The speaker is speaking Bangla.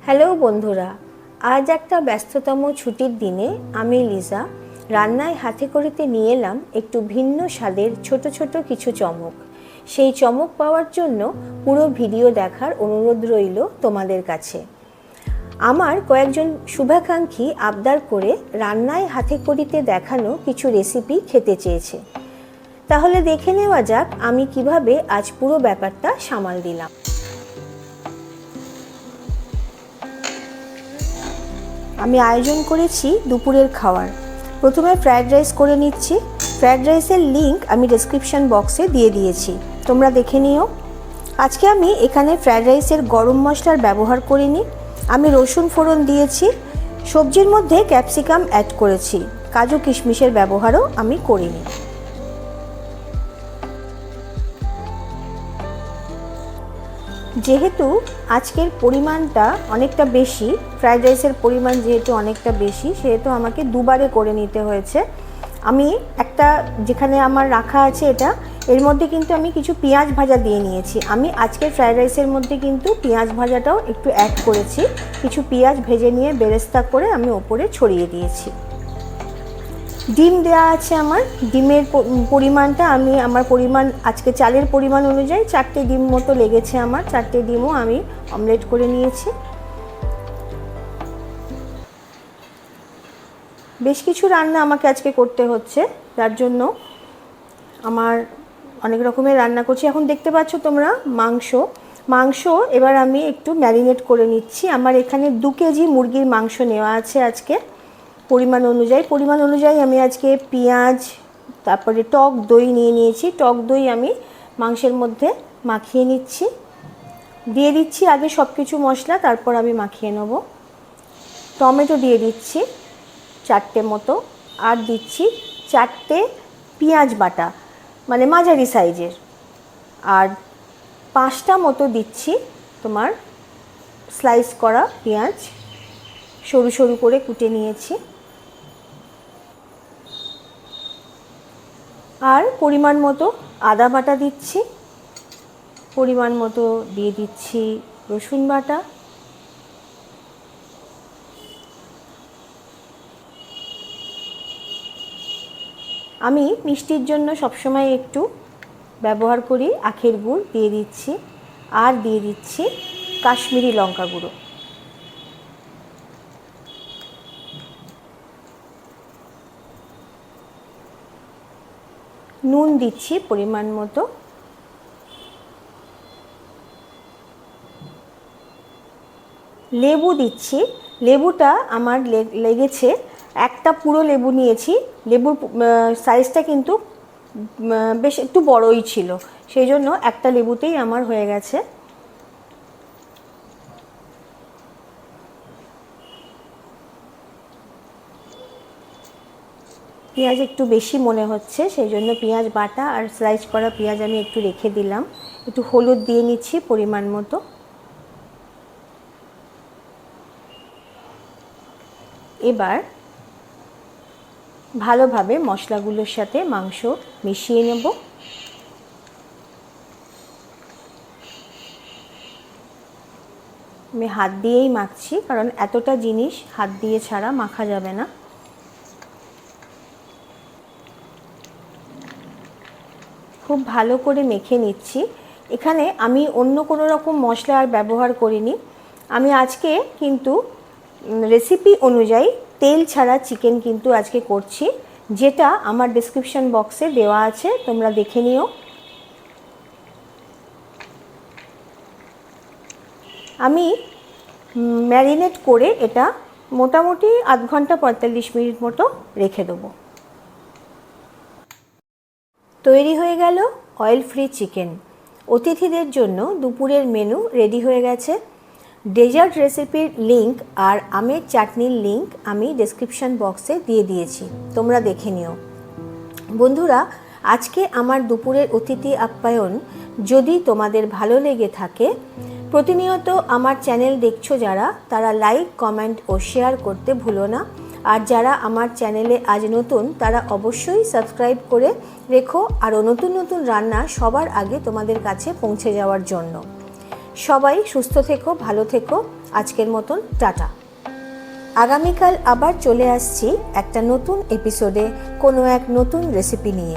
হ্যালো বন্ধুরা, আজ একটা ব্যস্ততম ছুটির দিনে আমি লিজা রান্নায় হাতে করিতে নিয়ে এলাম একটু ভিন্ন স্বাদের ছোট ছোট কিছু চমক। সেই চমক পাওয়ার জন্য পুরো ভিডিও দেখার অনুরোধ রইল তোমাদের কাছে। আমার কয়েকজন শুভাকাঙ্ক্ষী আবদার করে রান্নায় হাতে করিতে দেখানো কিছু রেসিপি খেতে চেয়েছে। তাহলে দেখে নেওয়া যাক আমি কিভাবে আজ পুরো ব্যাপারটা সামাল দিলাম। আমি আয়োজন করেছি দুপুরের খাওয়ার। প্রথমে ফ্রায়েড রাইস করে নিচ্ছি। ফ্রায়েড রাইসের লিংক আমি ডেসক্রিপশন বক্সে দিয়ে দিয়েছি, তোমরা দেখে নিও। আজকে আমি এখানে ফ্রায়েড রাইসের গরম মশলার ব্যবহার করিনি। আমি রসুন ফোড়ন দিয়েছি, সবজির মধ্যে ক্যাপসিকাম অ্যাড করেছি, কাজু কিশমিশের ব্যবহারও আমি করিনি। যেহেতু আজকের পরিমাণটা অনেকটা বেশি, ফ্রায়েড রাইসের পরিমাণ যেহেতু অনেকটা বেশি, সেহেতু আমাকে দুবারে করে নিতে হয়েছে। আমি একটা যেখানে আমার রাখা আছে এটা, এর মধ্যে কিন্তু আমি কিছু পেঁয়াজ ভাজা দিয়ে নিয়েছি। আমি আজকের ফ্রায়েড রাইসের মধ্যে কিন্তু পেঁয়াজ ভাজাটাও একটু অ্যাড করেছি। কিছু পেঁয়াজ ভেজে নিয়ে বেরেস্তা করে আমি ওপরে ছড়িয়ে দিয়েছি। ডিম দেওয়া আছে আমার। ডিমের পরিমাণটা আমি আমার পরিমাণ আজকে চালের পরিমাণ অনুযায়ী 4টে ডিম মতো লেগেছে আমার। 4টে ডিমও আমি অমলেট করে নিয়েছি। বেশ কিছু রান্না আমাকে আজকে করতে হচ্ছে, যার জন্য আমার অনেক রকমের রান্না করছি। এখন দেখতে পাচ্ছ তোমরা মাংস এবার আমি একটু ম্যারিনেট করে নিচ্ছি। আমার এখানে 2 কেজি মুরগির মাংস নেওয়া আছে আজকে। পরিমাণ অনুযায়ী আমি আজকে পেঁয়াজ, তারপরে টক দই নিয়ে নিয়েছি। টক দই আমি মাংসের মধ্যে মাখিয়ে নিচ্ছি। দিয়ে দিচ্ছি আগে সব কিছু মশলা, তারপর আমি মাখিয়ে নেব। টমেটো দিয়ে দিচ্ছি 4টে মতো, আর দিচ্ছি 4টে পেঁয়াজ বাটা, মানে মাঝারি সাইজের, আর 5টা মতো দিচ্ছি তোমার স্লাইস করা পেঁয়াজ, সরু সরু করে কুটে নিয়েছি। আর পরিমাণ মতো আদা বাটা দিচ্ছি, পরিমাণ মতো দিয়ে দিচ্ছি রসুন বাটা, আমি মিষ্টির জন্য সবসময় একটু ব্যবহার করি আখের গুড়, দিয়ে দিচ্ছি। আর দিয়ে দিচ্ছি কাশ্মীরি লঙ্কা গুঁড়ো। নুন দিচ্ছি পরিমাণ মতো। লেবু দিচ্ছি। লেবুটা আমার লেগেছে, একটা পুরো লেবু নিয়েছি। লেবুর সাইজটা কিন্তু বেশ একটু বড়ই ছিল, সেই জন্য একটা লেবুতেই আমার হয়ে গেছে। পেঁয়াজ একটু বেশি মনে হচ্ছে, সেই জন্য পেঁয়াজ বাটা আর স্লাইস করা পেঁয়াজ আমি একটু রেখে দিলাম। একটু হলুদ দিয়ে নিচ্ছি পরিমাণ মতো। এবার ভালোভাবে মশলাগুলোর সাথে মাংস মিশিয়ে নেব। আমি হাত দিয়েই মাখছি, কারণ এতটা জিনিস হাত দিয়ে ছাড়া মাখা যাবে না। খুব ভালো করে মেখে নিচ্ছি। এখানে আমি অন্য কোনো রকম মশলা আর ব্যবহার করিনি। আমি আজকে কিন্তু রেসিপি অনুযায়ী তেল ছাড়া চিকেন কিন্তু আজকে করছি, যেটা আমার ডেসক্রিপশন বক্সে দেওয়া আছে, তোমরা দেখে নিও। আমি ম্যারিনেট করে এটা মোটামুটি আধ ঘন্টা 45 মিনিট মতো রেখে দেবো। তৈরি হয়ে গেল অয়েল ফ্রি চিকেন। অতিথিদের জন্য দুপুরের মেনু রেডি হয়ে গেছে। ডেজার্ট রেসিপির লিংক আর আমের চাটনির লিংক আমি ডেসক্রিপশন বক্সে দিয়ে দিয়েছি, তোমরা দেখে নিও। বন্ধুরা, আজকে আমার দুপুরের অতিথি আপ্যায়ন যদি তোমাদের ভালো লেগে থাকে, প্রতিনিয়ত আমার চ্যানেল দেখছো যারা, তারা লাইক, কমেন্ট ও শেয়ার করতে ভুলো না। আর যারা আমার চ্যানেলে আজ নতুন, তারা অবশ্যই সাবস্ক্রাইব করে রেখো আরও নতুন নতুন রান্না সবার আগে তোমাদের কাছে পৌঁছে যাওয়ার জন্য। সবাই সুস্থ থেকো, ভালো থেকো। আজকের মতন টাটা। আগামীকাল আবার চলে আসছি একটা নতুন এপিসোডে কোনো এক নতুন রেসিপি নিয়ে।